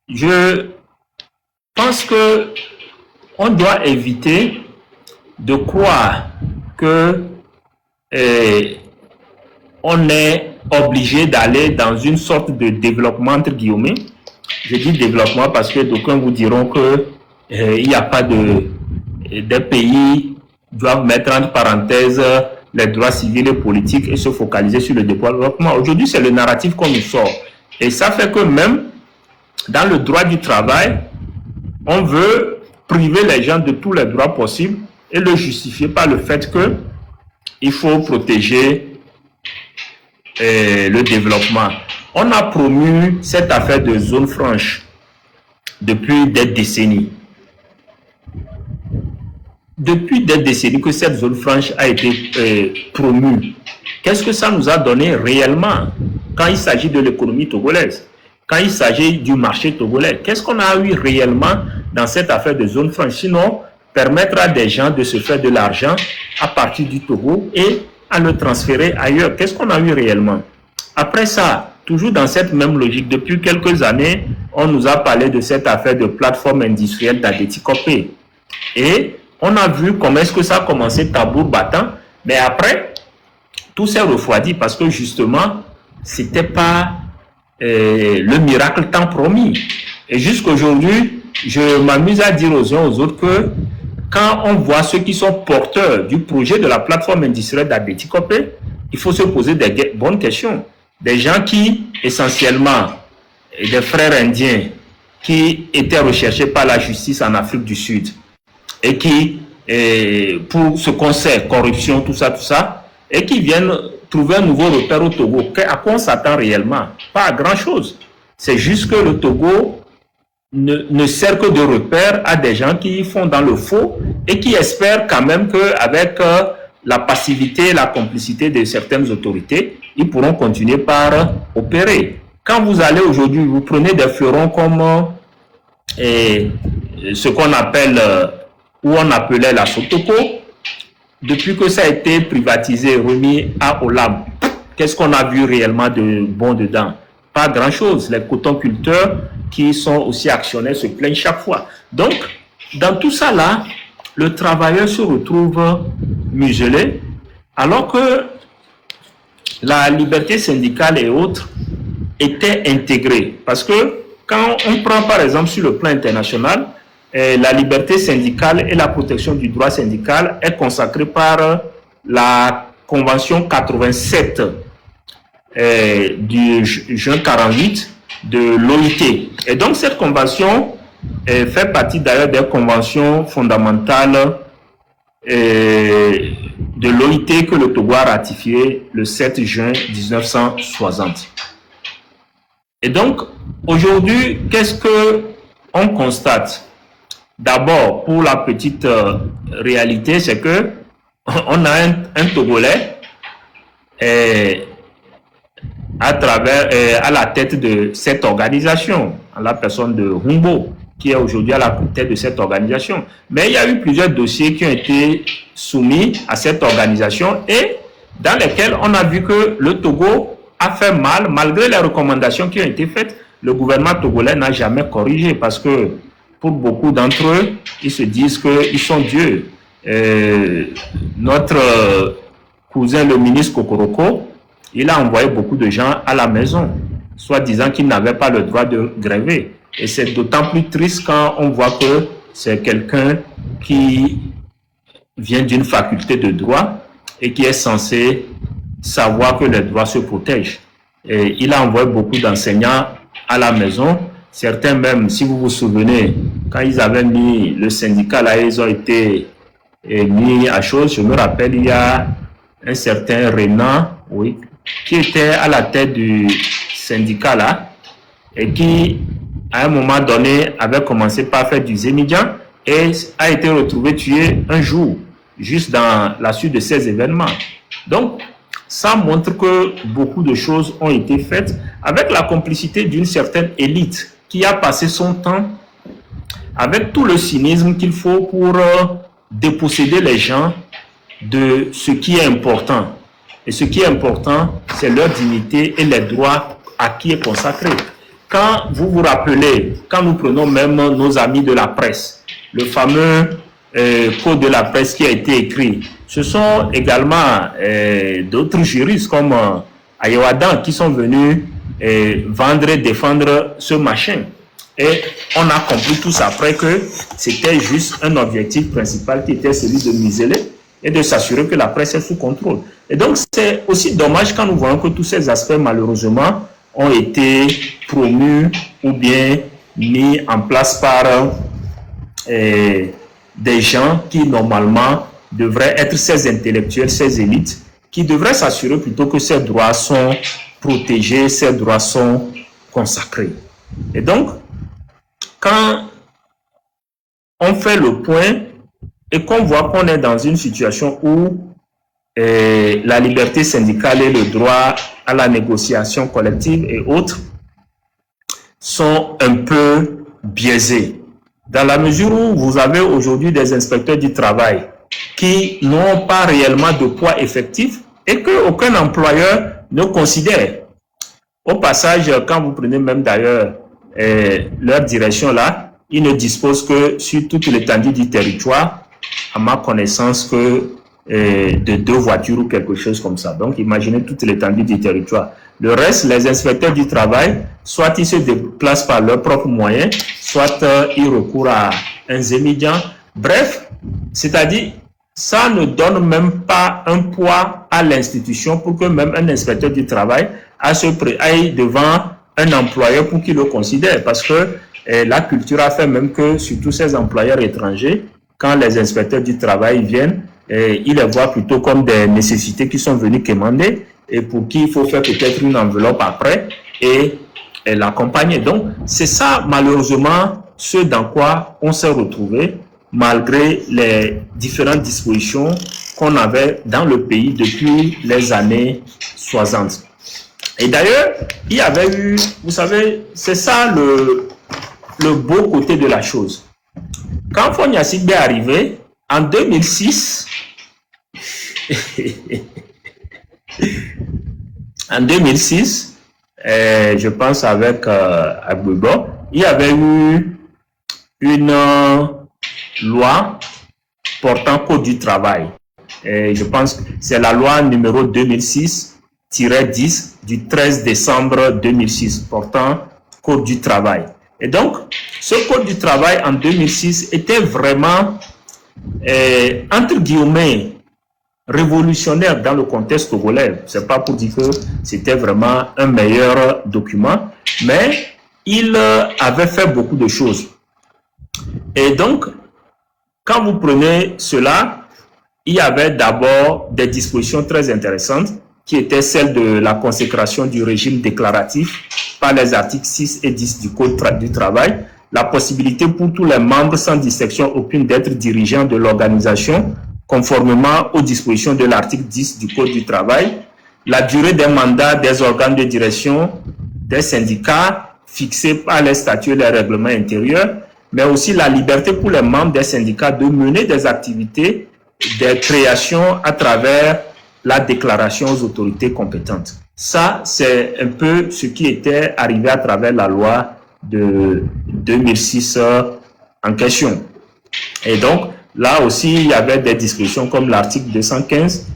Je pense que on doit éviter de croire que on est obligé d'aller dans une sorte de développement entre guillemets. Je dis développement parce que d'aucuns vous diront que il n'y a pas des pays doivent mettre entre parenthèses les droits civils et politiques et se focaliser sur le développement. Aujourd'hui, c'est le narratif qu'on nous sort. Et ça fait que même dans le droit du travail, on veut priver les gens de tous les droits possibles et le justifier par le fait que il faut protéger le développement. On a promu cette affaire de zone franche depuis des décennies. Depuis des décennies que cette zone franche a été promue, qu'est-ce que ça nous a donné réellement quand il s'agit de l'économie togolaise, quand il s'agit du marché togolais? Qu'est-ce qu'on a eu réellement dans cette affaire de zone franche? Sinon, permettre à des gens de se faire de l'argent à partir du Togo et à le transférer ailleurs. Qu'est-ce qu'on a eu réellement? Après ça, toujours dans cette même logique, depuis quelques années, on nous a parlé de cette affaire de plateforme industrielle d'Adétikopé. Et on a vu comment est-ce que ça a commencé tambour battant, mais après, tout s'est refroidi parce que justement, c'était pas le miracle tant promis. Et jusqu'aujourd'hui, je m'amuse à dire aux uns aux autres que quand on voit ceux qui sont porteurs du projet de la plateforme industrielle d'Adétikopé, il faut se poser des bonnes questions. Des gens qui, essentiellement, des frères indiens qui étaient recherchés par la justice en Afrique du Sud et qui, pour ce concert, corruption, tout ça, et qui viennent trouver un nouveau repère au Togo. À quoi on s'attend réellement? Pas à grand-chose. C'est juste que le Togo ne sert que de repère à des gens qui font dans le faux et qui espèrent quand même qu'avec la passivité et la complicité de certaines autorités, ils pourront continuer par opérer. Quand vous allez aujourd'hui, vous prenez des fleurons comme ce qu'on appelle, ou on appelait la Sotoko, depuis que ça a été privatisé, remis à Olam, qu'est-ce qu'on a vu réellement de bon dedans? Pas grand-chose. Les cotonculteurs qui sont aussi actionnaires se plaignent chaque fois. Donc, dans tout ça là, le travailleur se retrouve muselé, alors que la liberté syndicale et autres étaient intégrées. Parce que quand on prend par exemple sur le plan international, la liberté syndicale et la protection du droit syndical est consacrée par la Convention 87 du juin 48 de l'OIT. Et donc cette convention fait partie d'ailleurs des conventions fondamentales de l'OIT que le Togo a ratifié le 7 juin 1960. Et donc aujourd'hui, qu'est-ce que on constate? D'abord, pour la petite réalité, c'est que on a un Togolais à la tête de cette organisation, à la personne de Humbo, qui est aujourd'hui à la tête de cette organisation. Mais il y a eu plusieurs dossiers qui ont été soumis à cette organisation et dans lesquels on a vu que le Togo a fait mal, malgré les recommandations qui ont été faites. Le gouvernement togolais n'a jamais corrigé parce que pour beaucoup d'entre eux, ils se disent qu'ils sont Dieu. Notre cousin, le ministre Kokoroko, il a envoyé beaucoup de gens à la maison, soit disant qu'ils n'avaient pas le droit de gréver. Et c'est d'autant plus triste quand on voit que c'est quelqu'un qui vient d'une faculté de droit et qui est censé savoir que les droits se protègent. Et il a envoyé beaucoup d'enseignants à la maison. Certains même, si vous vous souvenez, quand ils avaient mis le syndicat là, ils ont été mis à chose. Je me rappelle, il y a un certain Renan, oui, qui était à la tête du syndicat là et qui, à un moment donné, avait commencé par faire du Zémidjan et a été retrouvé tué un jour, juste dans la suite de ces événements. Donc, ça montre que beaucoup de choses ont été faites avec la complicité d'une certaine élite qui a passé son temps avec tout le cynisme qu'il faut pour déposséder les gens de ce qui est important. Et ce qui est important, c'est leur dignité et les droits acquis et consacrés. quand vous vous rappelez, quand nous prenons même nos amis de la presse, le fameux code de la presse qui a été écrit, ce sont également d'autres juristes comme Ayoadan qui sont venus vendre et défendre ce machin. Et on a compris tous après que c'était juste un objectif principal qui était celui de museler et de s'assurer que la presse est sous contrôle. Et donc, c'est aussi dommage quand nous voyons que tous ces aspects, malheureusement, ont été promus ou bien mis en place par des gens qui, normalement, devraient être ces intellectuels, ces élites, qui devraient s'assurer plutôt que ces droits sont protégés, ces droits sont consacrés. Et donc, quand on fait le point et qu'on voit qu'on est dans une situation où la liberté syndicale et le droit à la négociation collective et autres sont un peu biaisés. Dans la mesure où vous avez aujourd'hui des inspecteurs du travail qui n'ont pas réellement de poids effectif et qu'aucun employeur ne considère. Au passage, quand vous prenez même d'ailleurs leur direction là, ils ne disposent que sur toute l'étendue du territoire, à ma connaissance, que de 2 voitures ou quelque chose comme ça. Donc, imaginez toute l'étendue du territoire. Le reste, les inspecteurs du travail, soit ils se déplacent par leurs propres moyens, soit ils recourent à un zémidian. Bref, c'est-à-dire, ça ne donne même pas un poids à l'institution pour que même un inspecteur du travail aille devant un employeur pour qu'il le considère. Parce que la culture a fait même que, surtout ces employeurs étrangers, quand les inspecteurs du travail viennent, ils les voient plutôt comme des nécessités qui sont venues commander et pour qui il faut faire peut-être une enveloppe après et l'accompagner. Donc, c'est ça, malheureusement, ce dans quoi on s'est retrouvé malgré les différentes dispositions qu'on avait dans le pays depuis les années 60. Et d'ailleurs, il y avait eu, vous savez, c'est ça le beau côté de la chose. Quand Fonia Sigbe est arrivé, en 2006, en 2006, je pense avec Agbebo, il y avait eu une loi portant code du travail. Je pense que c'est la loi numéro 2006-10 du 13 décembre 2006 portant code du travail. Et donc, ce code du travail en 2006 était vraiment, entre guillemets, révolutionnaire dans le contexte togolais. C'est pas pour dire que c'était vraiment un meilleur document, mais il avait fait beaucoup de choses. Et donc, quand vous prenez cela, il y avait d'abord des dispositions très intéressantes qui étaient celles de la consécration du régime déclaratif par les articles 6 et 10 du Code du travail, la possibilité pour tous les membres sans distinction aucune d'être dirigeants de l'organisation conformément aux dispositions de l'article 10 du Code du travail, la durée des mandats des organes de direction des syndicats fixés par les statuts et les règlements intérieurs, mais aussi la liberté pour les membres des syndicats de mener des activités, des créations à travers la déclaration aux autorités compétentes. Ça, c'est un peu ce qui était arrivé à travers la loi de 2006 en question. Et donc, là aussi, il y avait des dispositions comme l'article 215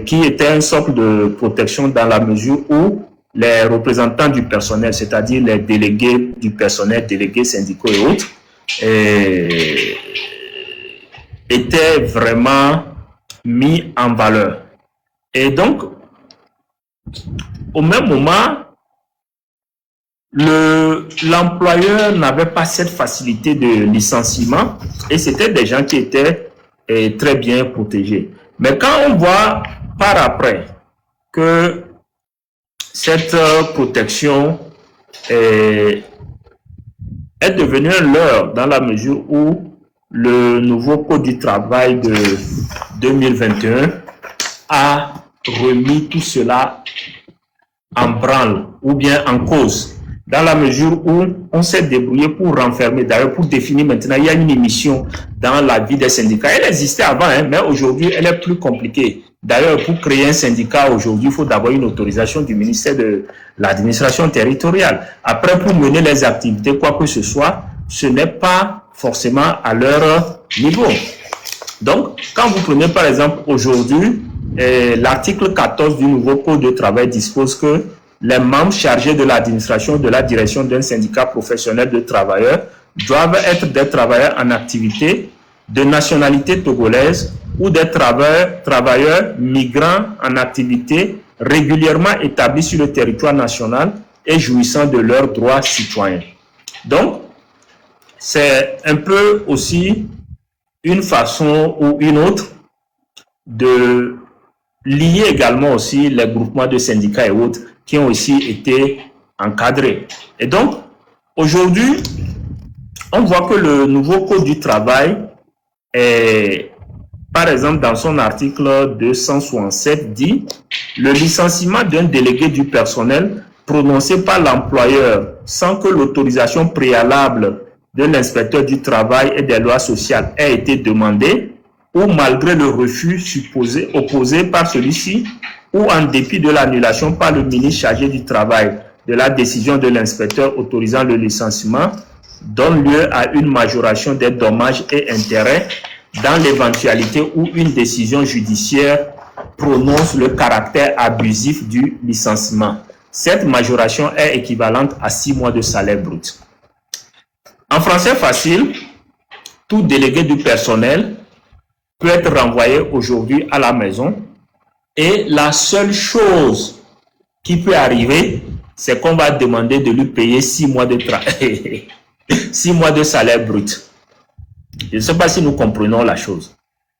qui était un socle de protection dans la mesure où les représentants du personnel, c'est-à-dire les délégués du personnel, délégués syndicaux et autres, étaient vraiment mis en valeur. Et donc, au même moment, l'employeur n'avait pas cette facilité de licenciement et c'était des gens qui étaient très bien protégés. Mais quand on voit par après que cette protection est devenue un leurre dans la mesure où le nouveau Code du travail de 2021 a remis tout cela en branle ou bien en cause, dans la mesure où on s'est débrouillé pour renfermer, d'ailleurs pour définir maintenant, il y a une émission dans la vie des syndicats. Elle existait avant, hein, mais aujourd'hui elle est plus compliquée D'ailleurs, pour créer un syndicat aujourd'hui, il faut d'abord une autorisation du ministère de l'administration territoriale. Après, pour mener les activités, quoi que ce soit, ce n'est pas forcément à leur niveau. Donc, quand vous prenez par exemple aujourd'hui, l'article 14 du nouveau Code de travail dispose que les membres chargés de l'administration de la direction d'un syndicat professionnel de travailleurs doivent être des travailleurs en activité de nationalité togolaise ou des travailleurs migrants en activité régulièrement établis sur le territoire national et jouissant de leurs droits citoyens. Donc, c'est un peu aussi une façon ou une autre de lier également aussi les groupements de syndicats et autres qui ont aussi été encadrés. Et donc, aujourd'hui, on voit que le nouveau Code du travail est, par exemple, dans son article 267 dit « Le licenciement d'un délégué du personnel prononcé par l'employeur sans que l'autorisation préalable de l'inspecteur du travail et des lois sociales ait été demandée ou malgré le refus supposé opposé par celui-ci ou en dépit de l'annulation par le ministre chargé du travail de la décision de l'inspecteur autorisant le licenciement donne lieu à une majoration des dommages et intérêts dans l'éventualité où une décision judiciaire prononce le caractère abusif du licenciement. Cette majoration est équivalente à 6 mois de salaire brut. En français facile, tout délégué du personnel peut être renvoyé aujourd'hui à la maison et la seule chose qui peut arriver, c'est qu'on va demander de lui payer 6 mois de 6 mois de salaire brut. Je ne sais pas si nous comprenons la chose.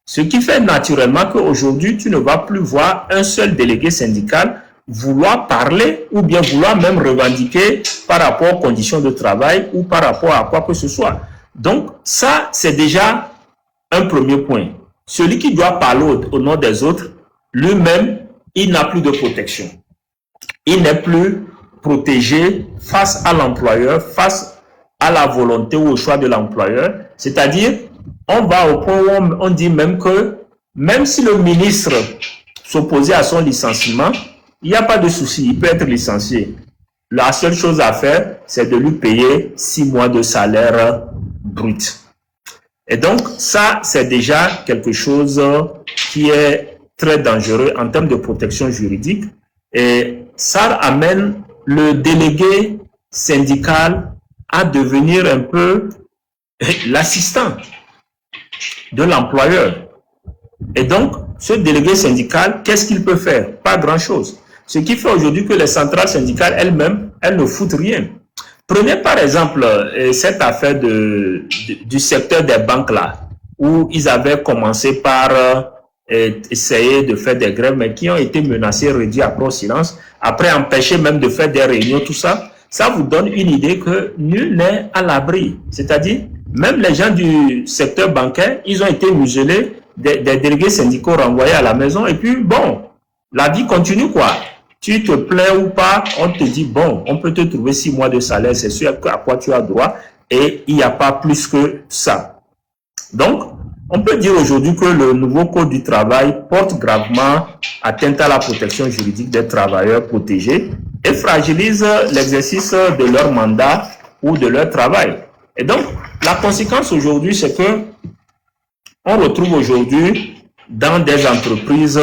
Ce qui fait naturellement qu'aujourd'hui, tu ne vas plus voir un seul délégué syndical vouloir parler ou bien vouloir même revendiquer par rapport aux conditions de travail ou par rapport à quoi que ce soit. Donc, ça, c'est déjà un premier point. Celui qui doit parler au nom des autres, lui-même, il n'a plus de protection. Il n'est plus protégé face à l'employeur, face à la volonté ou au choix de l'employeur. C'est-à-dire, on va au point où on dit même que, même si le ministre s'opposait à son licenciement, il n'y a pas de souci, il peut être licencié. La seule chose à faire, c'est de lui payer 6 mois de salaire brut. Et donc, ça, c'est déjà quelque chose qui est très dangereux en termes de protection juridique. Et ça amène le délégué syndical à devenir un peu l'assistant de l'employeur. Et donc, ce délégué syndical, qu'est-ce qu'il peut faire? Pas grand-chose. Ce qui fait aujourd'hui que les centrales syndicales elles-mêmes, elles ne foutent rien. Prenez par exemple cette affaire du secteur des banques là, où ils avaient commencé par essayer de faire des grèves, mais qui ont été menacés, réduits après au silence, après empêcher même de faire des réunions, tout ça. Ça vous donne une idée que nul n'est à l'abri. C'est-à-dire, même les gens du secteur bancaire, ils ont été muselés, des délégués syndicaux renvoyés à la maison, et puis bon, la vie continue quoi. Tu te plains ou pas, on te dit, bon, on peut te trouver 6 mois de salaire, c'est sûr à quoi tu as droit, et il n'y a pas plus que ça. Donc, on peut dire aujourd'hui que le nouveau Code du travail porte gravement atteinte à la protection juridique des travailleurs protégés et fragilise l'exercice de leur mandat ou de leur travail. Et donc, la conséquence aujourd'hui, c'est que on retrouve aujourd'hui dans des entreprises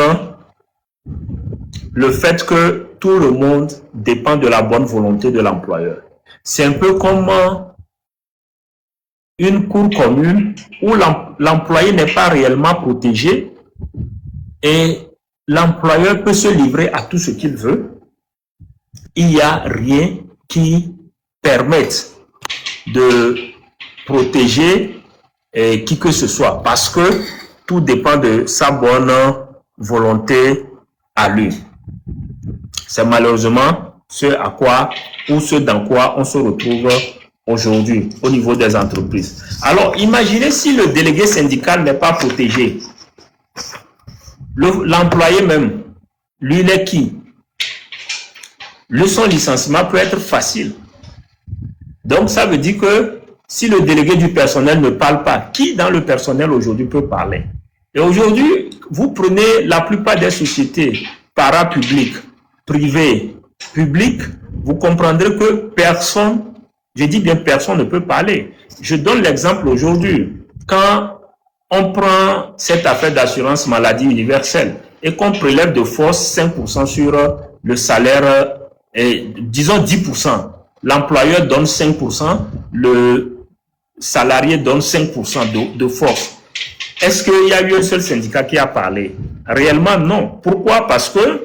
le fait que tout le monde dépend de la bonne volonté de l'employeur. C'est un peu comme une cour commune où l'employé n'est pas réellement protégé et l'employeur peut se livrer à tout ce qu'il veut. Il n'y a rien qui permette de protéger qui que ce soit parce que tout dépend de sa bonne volonté à lui. C'est malheureusement ce à quoi ou ce dans quoi on se retrouve aujourd'hui au niveau des entreprises. Alors, imaginez si le délégué syndical n'est pas protégé. L'employé même, lui, il est qui? Son licenciement peut être facile. Donc, ça veut dire que si le délégué du personnel ne parle pas, qui dans le personnel aujourd'hui peut parler? Et aujourd'hui, vous prenez la plupart des sociétés parapubliques, privées, publiques, vous comprendrez que personne, je dis bien personne ne peut parler. Je donne l'exemple aujourd'hui. Quand on prend cette affaire d'assurance maladie universelle et qu'on prélève de force 5% sur le salaire, disons 10%, l'employeur donne 5%, le salarié donne 5% de force. Est-ce qu'il y a eu un seul syndicat qui a parlé? Réellement, non. Pourquoi? Parce que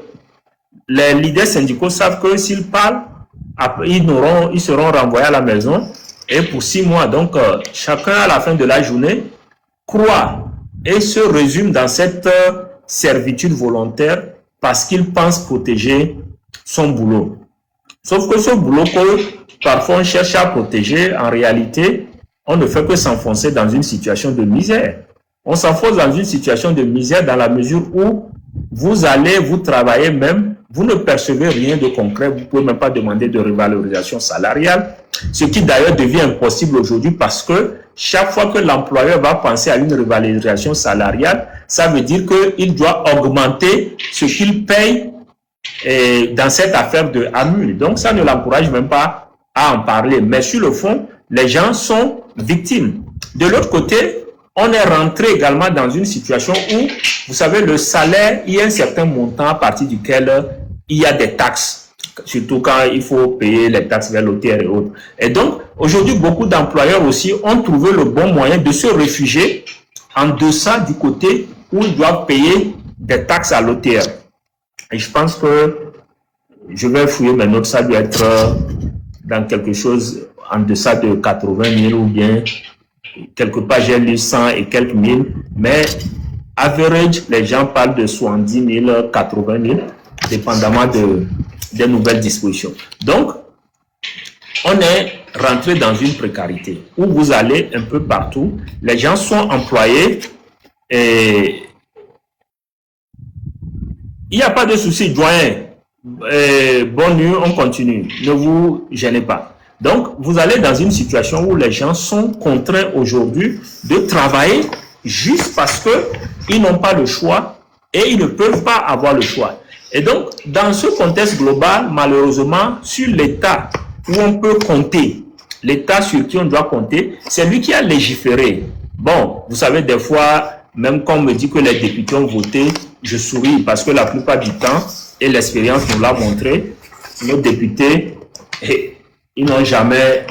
les leaders syndicaux savent que s'ils parlent, ils seront renvoyés à la maison et pour 6 mois. Donc, chacun à la fin de la journée croit et se résume dans cette servitude volontaire parce qu'il pense protéger son boulot. Sauf que ce boulot que parfois on cherche à protéger, en réalité, on ne fait que s'enfoncer dans une situation de misère. On s'enfonce dans une situation de misère dans la mesure où vous allez, vous travaillez même, vous ne percevez rien de concret, vous ne pouvez même pas demander de revalorisation salariale, ce qui d'ailleurs devient impossible aujourd'hui parce que chaque fois que l'employeur va penser à une revalorisation salariale, ça veut dire qu'il doit augmenter ce qu'il paye dans cette affaire de AMU. Donc ça ne l'encourage même pas à en parler. Mais sur le fond, les gens sont victimes. De l'autre côté, on est rentré également dans une situation où, vous savez, le salaire, il y a un certain montant à partir duquel il y a des taxes, surtout quand il faut payer les taxes vers l'OTR et autres. Et donc, aujourd'hui, beaucoup d'employeurs aussi ont trouvé le bon moyen de se réfugier en deçà du côté où ils doivent payer des taxes à l'OTR. Et je pense que je vais fouiller mes notes, ça doit être dans quelque chose en deçà de 80 000 ou bien quelque part j'ai lu 100 et quelques mille, mais average, les gens parlent de 70 000, 80 000, dépendamment des nouvelles dispositions. Donc, on est rentré dans une précarité où vous allez un peu partout, les gens sont employés et il n'y a pas de souci, doyen. Bonne nuit, on continue. Ne vous gênez pas. Donc, vous allez dans une situation où les gens sont contraints aujourd'hui de travailler juste parce qu'ils n'ont pas le choix et ils ne peuvent pas avoir le choix. Et donc, dans ce contexte global, malheureusement, sur l'État où on peut compter, l'État sur qui on doit compter, c'est lui qui a légiféré. Bon, vous savez, des fois, même quand on me dit que les députés ont voté, je souris parce que la plupart du temps, et l'expérience nous l'a montré, nos députés, ils n'ont jamais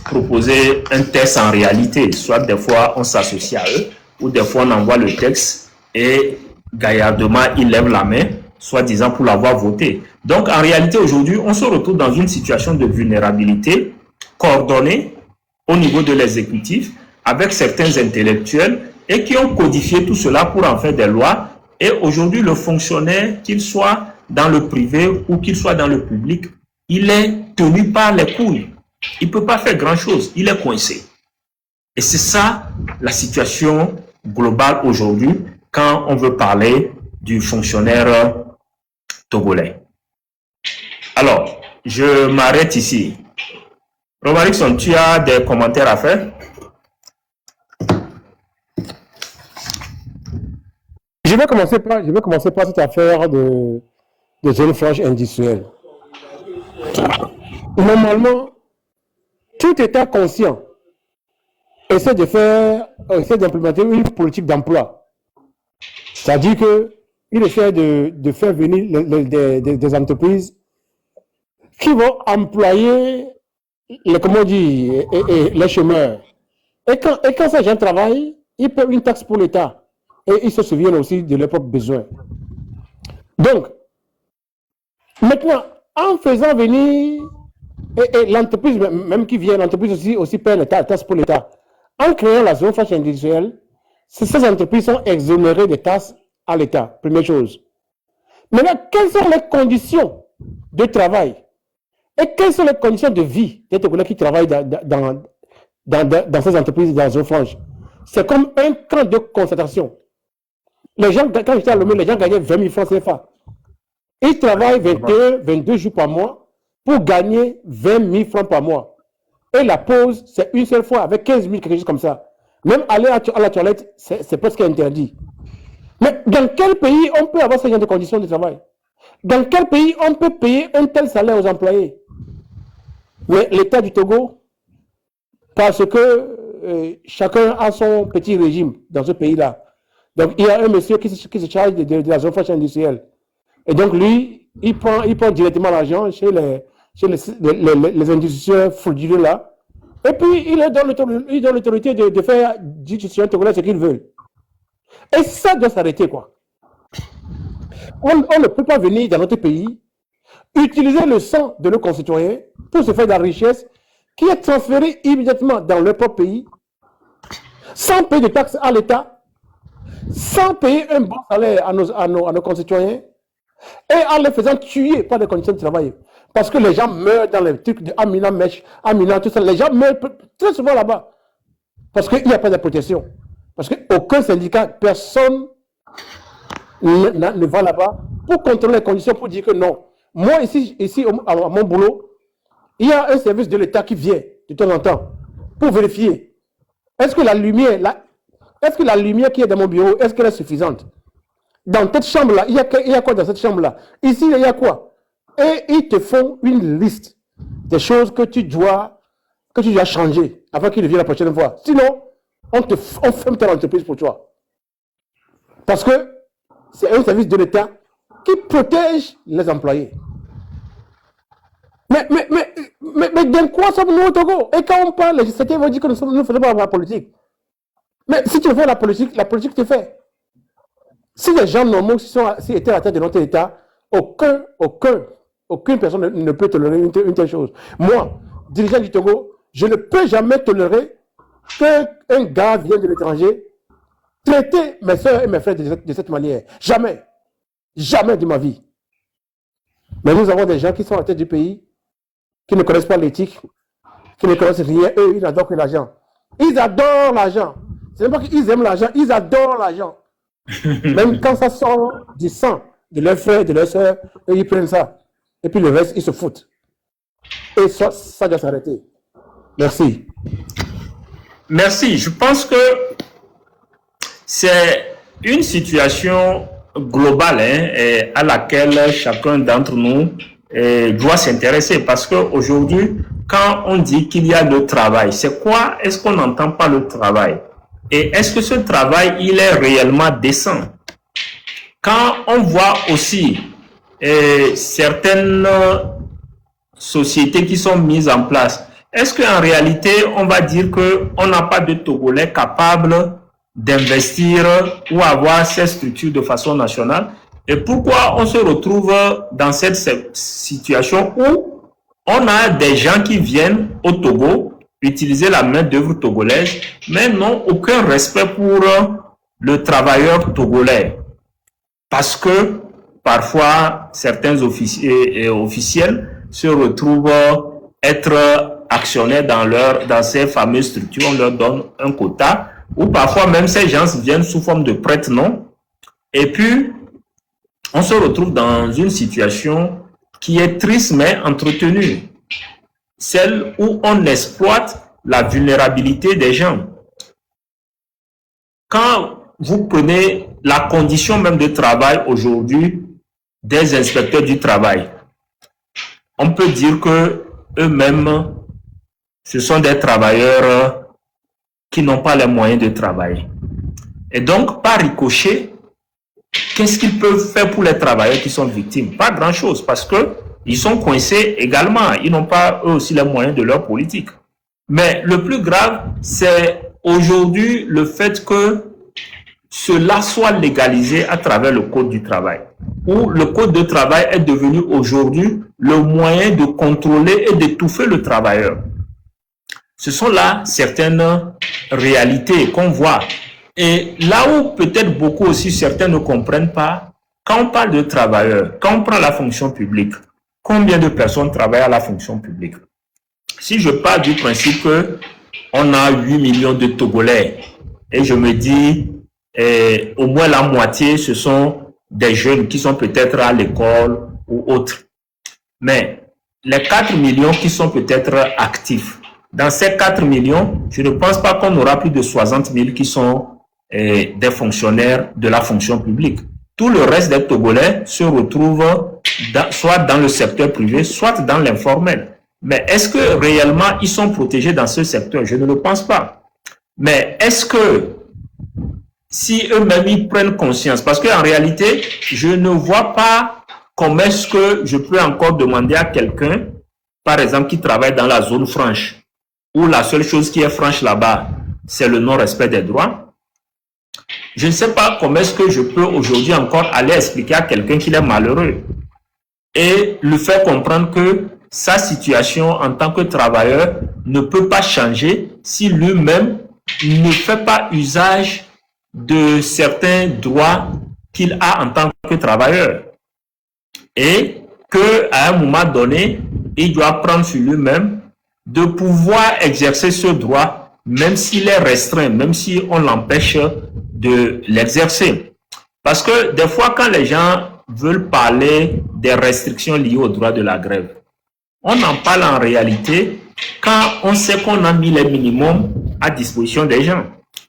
proposé un texte en réalité. Soit des fois, on s'associe à eux, ou des fois, on envoie le texte et gaillardement, ils lèvent la main, soi-disant pour l'avoir voté. Donc, en réalité, aujourd'hui, on se retrouve dans une situation de vulnérabilité coordonnée au niveau de l'exécutif avec certains intellectuels et qui ont codifié tout cela pour en faire des lois. Et aujourd'hui, le fonctionnaire, qu'il soit dans le privé ou qu'il soit dans le public, il est tenu par les couilles. Il ne peut pas faire grand-chose. Il est coincé. Et c'est ça la situation globale aujourd'hui quand on veut parler du fonctionnaire togolais. Alors, je m'arrête ici. Romarickson, tu as des commentaires à faire? Je vais commencer par cette affaire de zone franche industrielle. Normalement, tout État conscient essaie d'implémenter une politique d'emploi. C'est-à-dire qu'il essaie de faire venir des entreprises qui vont employer les chômeurs. Et quand ces gens travaillent, ils paient une taxe pour l'État. Et ils se souviennent aussi de leurs propres besoins. Donc, maintenant, en faisant venir, et l'entreprise même qui vient, l'entreprise aussi paie la taxe pour l'État. En créant la zone franche industrielle, ces entreprises sont exonérées des taxes à l'État, première chose. Maintenant, quelles sont les conditions de travail et quelles sont les conditions de vie des Togolais qui travaillent dans ces entreprises, dans la zone franche? C'est comme un camp de concentration. Les gens, quand j'étais à Lomé, les gens gagnaient 20 000 francs CFA. Ils travaillent 22 jours par mois pour gagner 20 000 francs par mois. Et la pause, c'est une seule fois avec 15 000, quelque chose comme ça. Même aller à la toilette, c'est presque interdit. Mais dans quel pays on peut avoir ce genre de conditions de travail? Dans quel pays on peut payer un tel salaire aux employés? Mais l'État du Togo, parce que chacun a son petit régime dans ce pays-là. Donc, il y a un monsieur qui se charge de la zone franche industrielle. Et donc, lui, il prend directement l'argent chez les industriels frauduleux là. Et puis, il donne l'autorité de faire du citoyen togolais ce qu'il veut. Et ça doit s'arrêter, quoi. On ne peut pas venir dans notre pays utiliser le sang de nos concitoyens pour se faire de la richesse qui est transférée immédiatement dans leur propre pays, sans payer de taxes à l'État, sans payer un bon salaire à nos concitoyens, et en les faisant tuer par des conditions de travail. Parce que les gens meurent dans les trucs de Amina, Mèche, Amina, tout ça. Les gens meurent très souvent là-bas. Parce qu'il n'y a pas de protection. Parce qu'aucun syndicat, personne ne va là-bas pour contrôler les conditions, pour dire que non. Moi, ici à mon boulot, il y a un service de l'État qui vient de temps en temps pour vérifier. Est-ce que la lumière qui est dans mon bureau, est-ce qu'elle est suffisante? Dans cette chambre-là, il y a quoi dans cette chambre-là? Ici, il y a quoi? Et ils te font une liste des choses que tu dois changer avant qu'ils ne viennent la prochaine fois. Sinon, on ferme ta entreprise pour toi. Parce que c'est un service de l'État qui protège les employés. Mais dans quoi sommes-nous au Togo? Et quand on parle, les législateurs vont dire que nous ne faisons pas la politique. Mais si tu fais la politique te fait. Si les gens normaux s'ils étaient à la tête de notre État, aucune personne ne peut tolérer une telle chose. Moi, dirigeant du Togo, je ne peux jamais tolérer qu'un gars vienne de l'étranger traiter mes soeurs et mes frères de cette manière. Jamais. Jamais de ma vie. Mais nous avons des gens qui sont à la tête du pays, qui ne connaissent pas l'éthique, qui ne connaissent rien. Eux, ils n'adorent que l'argent. Ils adorent l'argent. Ce n'est pas qu'ils aiment l'argent, ils adorent l'argent. Même quand ça sort du sang de leurs frères, de leurs soeurs, ils prennent ça. Et puis le reste, ils se foutent. Et ça doit s'arrêter. Merci. Merci. Je pense que c'est une situation globale à laquelle chacun d'entre nous doit s'intéresser. Parce qu'aujourd'hui, quand on dit qu'il y a le travail, c'est quoi? Est-ce qu'on n'entend pas le travail? Et est-ce que ce travail, il est réellement décent? Quand on voit aussi certaines sociétés qui sont mises en place, est-ce qu'en réalité, on va dire qu'on n'a pas de Togolais capables d'investir ou avoir ces structures de façon nationale? Et pourquoi on se retrouve dans cette situation où on a des gens qui viennent au Togo utiliser la main-d'œuvre togolaise, mais n'ont aucun respect pour le travailleur togolais? Parce que parfois, certains officiers et officiels se retrouvent être actionnaires dans ces fameuses structures. On leur donne un quota, ou parfois même ces gens viennent sous forme de prête-nom. Et puis, on se retrouve dans une situation qui est triste mais entretenue. Celle où on exploite la vulnérabilité des gens. Quand vous prenez la condition même de travail aujourd'hui des inspecteurs du travail, on peut dire que eux-mêmes, ce sont des travailleurs qui n'ont pas les moyens de travailler. Et donc, par ricochet, qu'est-ce qu'ils peuvent faire pour les travailleurs qui sont victimes? Pas grand-chose, parce que ils sont coincés également. Ils n'ont pas eux aussi les moyens de leur politique. Mais le plus grave, c'est aujourd'hui le fait que cela soit légalisé à travers le Code du travail, où le Code du travail est devenu aujourd'hui le moyen de contrôler et d'étouffer le travailleur. Ce sont là certaines réalités qu'on voit. Et là où peut-être beaucoup aussi certains ne comprennent pas, quand on parle de travailleurs, quand on prend la fonction publique, combien de personnes travaillent à la fonction publique? Si je pars du principe que on a 8 millions de Togolais, et je me dis, au moins la moitié, ce sont des jeunes qui sont peut-être à l'école ou autres. Mais les 4 millions qui sont peut-être actifs, dans ces 4 millions, je ne pense pas qu'on aura plus de 60 000 qui sont des fonctionnaires de la fonction publique. Tout le reste des Togolais se retrouvent soit dans le secteur privé, soit dans l'informel. Mais est-ce que réellement ils sont protégés dans ce secteur? Je ne le pense pas. Mais est-ce que si eux-mêmes ils prennent conscience, parce qu'en réalité, je ne vois pas comment est-ce que je peux encore demander à quelqu'un, par exemple, qui travaille dans la zone franche, où la seule chose qui est franche là-bas, c'est le non-respect des droits. Je ne sais pas comment est-ce que je peux aujourd'hui encore aller expliquer à quelqu'un qu'il est malheureux et lui faire comprendre que sa situation en tant que travailleur ne peut pas changer si lui-même ne fait pas usage de certains droits qu'il a en tant que travailleur. Et qu'à un moment donné, il doit prendre sur lui-même de pouvoir exercer ce droit, même s'il est restreint, même si on l'empêche de l'exercer. Parce que des fois, quand les gens veulent parler des restrictions liées au droit de la grève, on en parle en réalité quand on sait qu'on a mis les minimums à disposition des gens.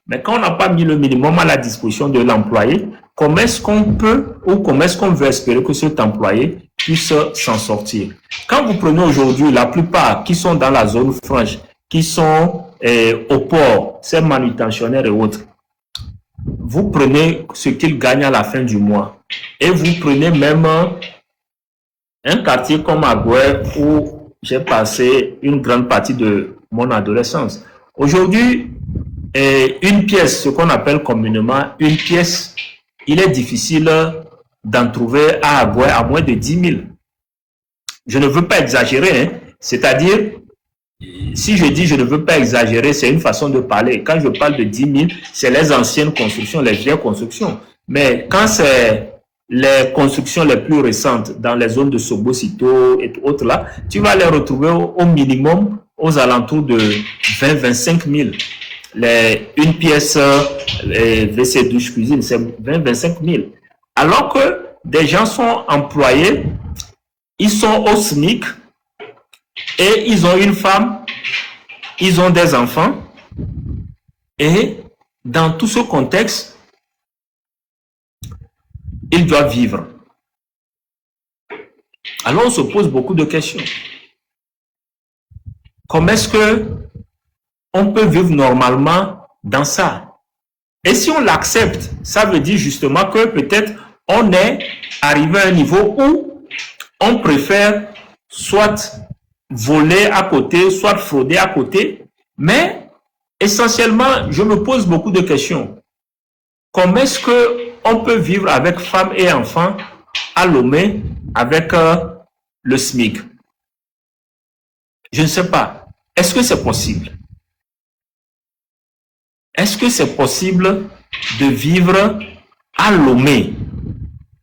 Mais quand on n'a pas mis le minimum à la disposition de l'employé, comment est-ce qu'on peut ou comment est-ce qu'on veut espérer que cet employé puisse s'en sortir? Quand vous prenez aujourd'hui la plupart qui sont dans la zone franche, qui sont au port, ces manutentionnaires et autres, vous prenez ce qu'ils gagnent à la fin du mois et vous prenez même un quartier comme Agoué où j'ai passé une grande partie de mon adolescence. Aujourd'hui, une pièce, ce qu'on appelle communément une pièce, il est difficile d'en trouver à Agoué à moins de 10 000. Je ne veux pas exagérer, hein. C'est-à-dire, si je dis je ne veux pas exagérer, c'est une façon de parler. Quand je parle de 10 000, c'est les anciennes constructions, les vieilles constructions. Mais quand c'est les constructions les plus récentes dans les zones de Sobo-Sito et autres là, tu vas les retrouver au minimum aux alentours de 20-25 000. Une pièce WC douche cuisine, c'est 20-25 000. Alors que des gens sont employés, ils sont au SMIC et ils ont une femme, ils ont des enfants. Et dans tout ce contexte, ils doivent vivre. Alors on se pose beaucoup de questions. Comment est-ce que on peut vivre normalement dans ça? Et si on l'accepte, ça veut dire justement que peut-être on est arrivé à un niveau où on préfère soit voler à côté, soit frauder à côté. Mais essentiellement, je me pose beaucoup de questions. Comment est-ce qu'on peut vivre avec femmes et enfants à Lomé avec le SMIC? Je ne sais pas. Est-ce que c'est possible? Est-ce que c'est possible de vivre à Lomé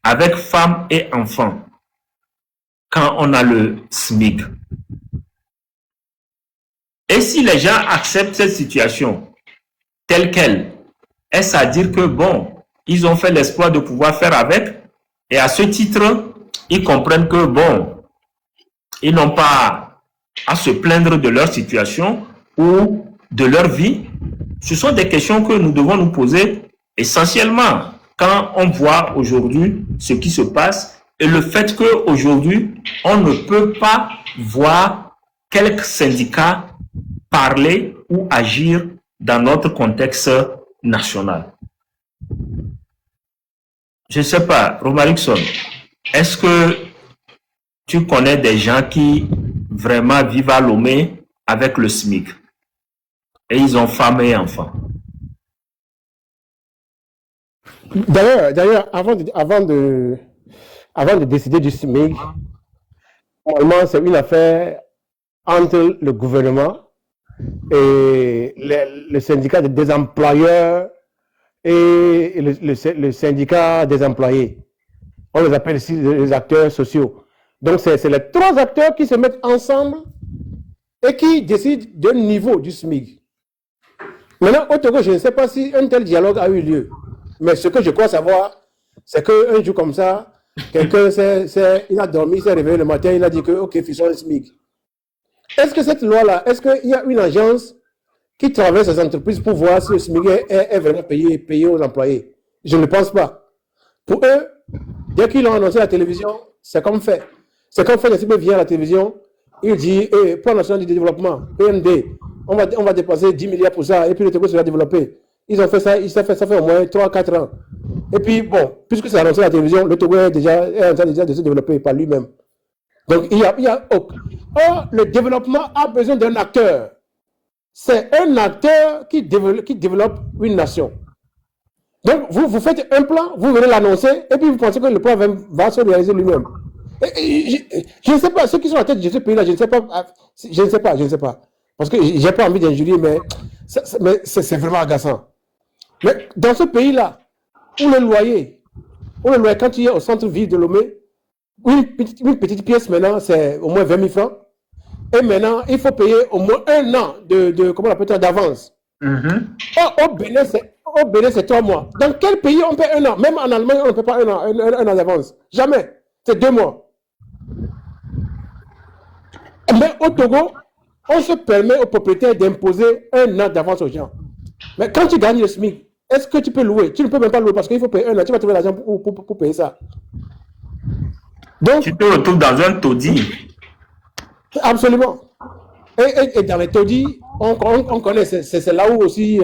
avec femmes et enfants quand on a le SMIC? Et si les gens acceptent cette situation telle qu'elle, est-ce à dire que bon, ils ont fait l'espoir de pouvoir faire avec, et à ce titre, ils comprennent que bon, ils n'ont pas à se plaindre de leur situation ou de leur vie? Ce sont des questions que nous devons nous poser essentiellement quand on voit aujourd'hui ce qui se passe et le fait qu'aujourd'hui, on ne peut pas voir quelques syndicats parler ou agir dans notre contexte national. Je ne sais pas, Romarickson, est-ce que tu connais des gens qui vraiment vivent à Lomé avec le SMIC et ils ont femmes et enfants? D'ailleurs, avant de décider du SMIC, normalement, c'est une affaire entre le gouvernement et le syndicat des employeurs et le syndicat des employés. On les appelle ici les acteurs sociaux. Donc, c'est les trois acteurs qui se mettent ensemble et qui décident d'un niveau du SMIC. Maintenant, au Togo, je ne sais pas si un tel dialogue a eu lieu. Mais ce que je crois savoir, c'est qu'un jour comme ça, quelqu'un il a dormi, il s'est réveillé le matin, il a dit que, ok, fixons le SMIC. Est-ce que cette loi-là, est-ce qu'il y a une agence qui travaillent ces entreprises pour voir si le SMIC est vraiment payé aux employés. Je ne pense pas. Pour eux, dès qu'ils l'ont annoncé à la télévision, c'est comme fait. C'est comme fait, le SMIC vient à la télévision, il dit, Plan national du développement, PND, on va dépenser 10 milliards pour ça, et puis le Togo sera développé. Ils ont fait ça, ça fait au moins 3-4 ans. Et puis, bon, puisque c'est annoncé à la télévision, le Togo est en train déjà de se développer par lui-même. Donc, or, le développement a besoin d'un acteur. C'est un acteur qui développe une nation. Donc, vous faites un plan, vous venez l'annoncer, et puis vous pensez que le plan va se réaliser lui-même. Je ne sais pas, ceux qui sont à la tête de ce pays-là, je ne sais pas. Parce que je n'ai pas envie d'injurier, mais c'est vraiment agaçant. Mais dans ce pays-là, où le loyer, quand tu es au centre-ville de Lomé, une petite pièce maintenant, c'est au moins 20 000 francs. Et maintenant, il faut payer au moins un an comment on appelle ça, d'avance. Au Bénin, c'est 3 mois. Dans quel pays on paie un an? Même en Allemagne, on ne paie pas un an d'avance. Jamais. C'est 2 mois. Mais au Togo, on se permet aux propriétaires d'imposer un an d'avance aux gens. Mais quand tu gagnes le SMIC, est-ce que tu peux louer? Tu ne peux même pas louer parce qu'il faut payer un an. Tu vas trouver l'argent pour payer ça. Donc, tu te retrouves dans un taudis. Absolument. Et dans les taudis, on connaît, c'est là où aussi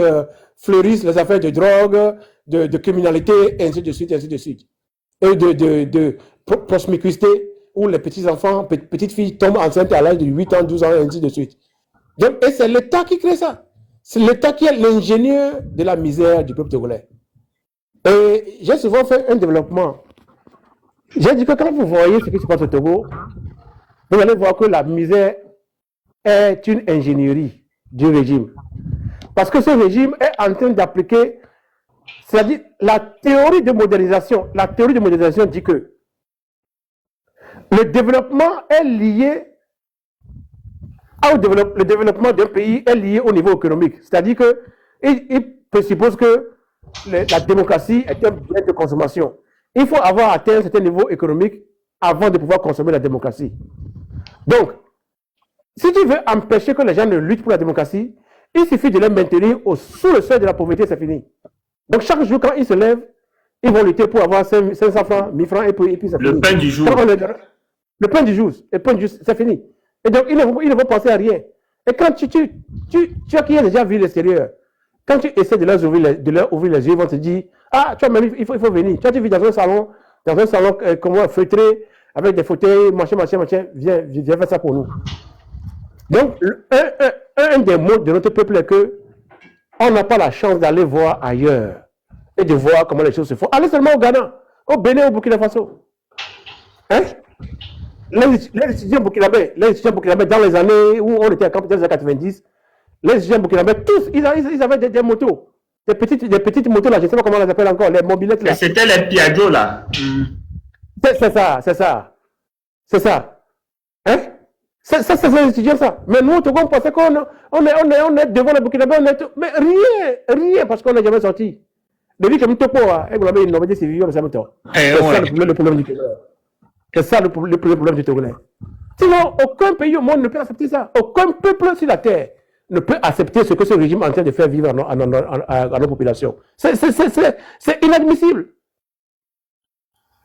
fleurissent les affaires de drogue, de criminalité, et ainsi de suite. Et de promiscuité, où les petits-enfants, petites filles tombent enceintes à l'âge de 8 ans, 12 ans, et ainsi de suite. Donc, et c'est l'État qui crée ça. C'est l'État qui est l'ingénieur de la misère du peuple togolais. Et j'ai souvent fait un développement. J'ai dit que quand vous voyez ce qui se passe au Togo, vous allez voir que la misère est une ingénierie du régime. Parce que ce régime est en train d'appliquer, c'est-à-dire la théorie de modernisation. La théorie de modernisation dit que le développement est lié le développement d'un pays est lié au niveau économique. C'est-à-dire qu'il présuppose que la démocratie est un bien de consommation. Il faut avoir atteint un certain niveau économique avant de pouvoir consommer la démocratie. Donc, si tu veux empêcher que les gens ne luttent pour la démocratie, il suffit de les maintenir sous le seuil de la pauvreté, c'est fini. Donc, chaque jour, quand ils se lèvent, ils vont lutter pour avoir 500 francs, 1000 francs, et puis c'est fini. Le pain du jour. Le pain du jour, c'est fini. Et donc, ils ne vont penser à rien. Et quand tu as qui a déjà vu l'extérieur, quand tu essaies de leur ouvrir les yeux, ils vont te dire, ah, tu vois, même, il faut venir. Tu vis dans un salon comment, feutré, avec des fauteuils, machin, viens faire ça pour nous. Donc, un des mots de notre peuple est que on n'a pas la chance d'aller voir ailleurs et de voir comment les choses se font. Allez seulement au Ghana, au Bénin, au Burkina Faso. Hein? Les étudiants burkinabés, dans les années où on était à camp, dans les années 90, les étudiants burkinabés, tous, ils avaient des motos. Des petites motos là, je ne sais pas comment on les appelle encore, les mobilettes là. C'était les Piaggio là. C'est ça. Hein? C'est les étudiants ça. Mais nous, au Togo, on pensait qu'on est devant les burkinabés, mais rien, parce qu'on n'est jamais sorti. Depuis que nous topo, on n'a pas c'est le problème du Togo. C'est ça le problème du Togolais. Sinon, aucun pays au monde ne peut accepter ça. Aucun peuple sur la terre ne peut accepter ce que ce régime est en train de faire vivre à nos populations. C'est inadmissible.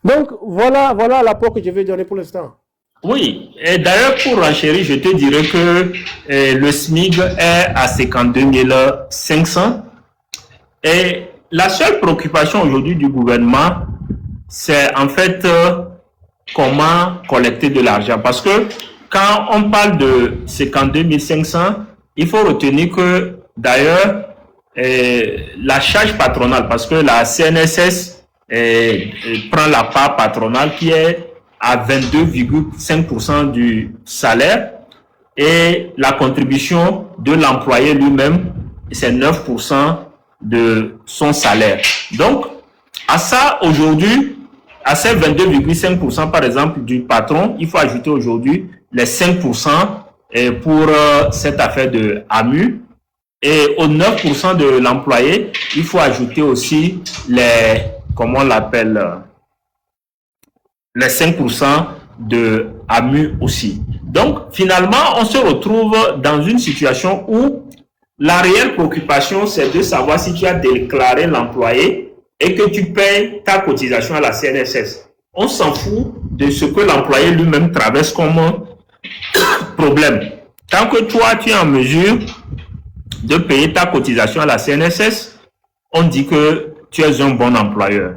Donc, voilà l'apport que je vais donner pour l'instant. Oui, et d'ailleurs, pour renchérir, je te dirais que le SMIC est à 52 500. Et la seule préoccupation aujourd'hui du gouvernement, c'est en fait comment collecter de l'argent. Parce que quand on parle de 52 500, il faut retenir que d'ailleurs, la charge patronale, parce que la CNSS prend la part patronale qui est à 22,5% du salaire et la contribution de l'employé lui-même, c'est 9% de son salaire. Donc, à ça, aujourd'hui, à ces 22,5% par exemple du patron, il faut ajouter aujourd'hui les 5% pour cette affaire de AMU. Et aux 9% de l'employé, il faut ajouter aussi les, comment on l'appelle, les 5% de AMU aussi. Donc, finalement, on se retrouve dans une situation où La réelle préoccupation, c'est de savoir si tu as déclaré l'employé et que tu payes ta cotisation à la CNSS. On s'en fout de ce que l'employé lui-même traverse comme problème. Tant que toi, tu es en mesure de payer ta cotisation à la CNSS, on dit que tu es un bon employeur.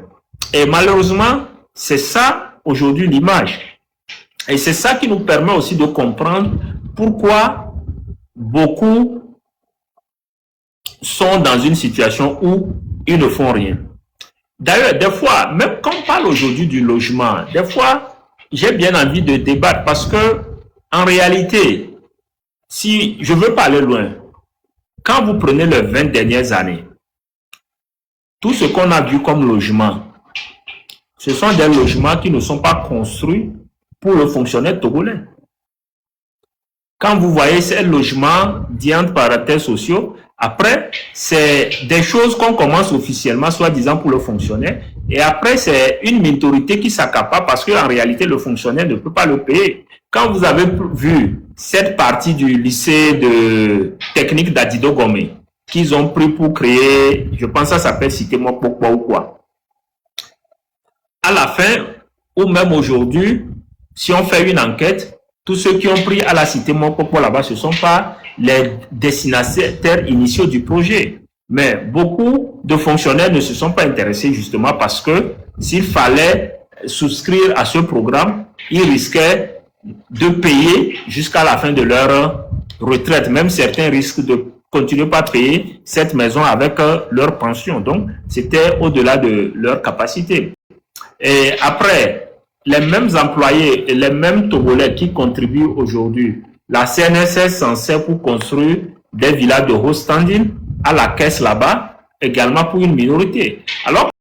Et malheureusement, c'est ça aujourd'hui l'image. Et c'est ça qui nous permet aussi de comprendre pourquoi beaucoup sont dans une situation où ils ne font rien. D'ailleurs, des fois, même quand on parle aujourd'hui du logement, des fois, j'ai bien envie de débattre parce que, en réalité, si je veux pas aller loin, quand vous prenez les 20 dernières années, tout ce qu'on a vu comme logement, ce sont des logements qui ne sont pas construits pour le fonctionnaire togolais. Quand vous voyez ces logements d'entre parenthèses sociaux, après, c'est des choses qu'on commence officiellement, soi-disant pour le fonctionnaire, et après, c'est une minorité qui s'accapare parce qu'en réalité, le fonctionnaire ne peut pas le payer. Quand vous avez vu cette partie du lycée de technique d'Adido Gomé, qu'ils ont pris pour créer, je pense que ça s'appelle Cité Mokpokwa ou quoi. À la fin, ou même aujourd'hui, si on fait une enquête, tous ceux qui ont pris à la Cité Mokpokwa là-bas, ce ne sont pas les destinataires initiaux du projet. Mais beaucoup de fonctionnaires ne se sont pas intéressés justement parce que s'il fallait souscrire à ce programme, ils risquaient de payer jusqu'à la fin de leur retraite. Même certains risquent de continuer pas payer cette maison avec leur pension. Donc, c'était au-delà de leur capacité. Et après, les mêmes employés et les mêmes Togolais qui contribuent aujourd'hui, la CNSS s'en sert pour construire des villas de haut standing à la caisse là-bas, également pour une minorité. Alors